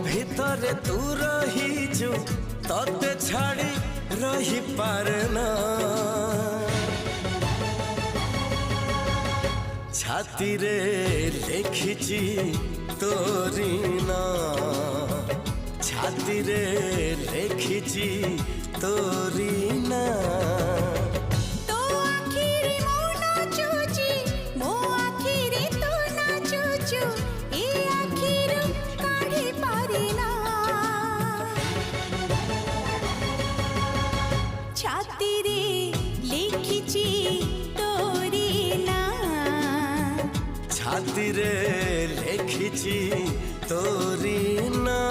ভিতরে তু রহিছু ততে ছাড়ি রহি পারে না। ছাতিরে লেখিছি তোরি না, ছাতিরে লেখিছি তোরি না। ছাতিরে লিখিছি তোরি না, ছাতিরে লেখিছি তোরি না।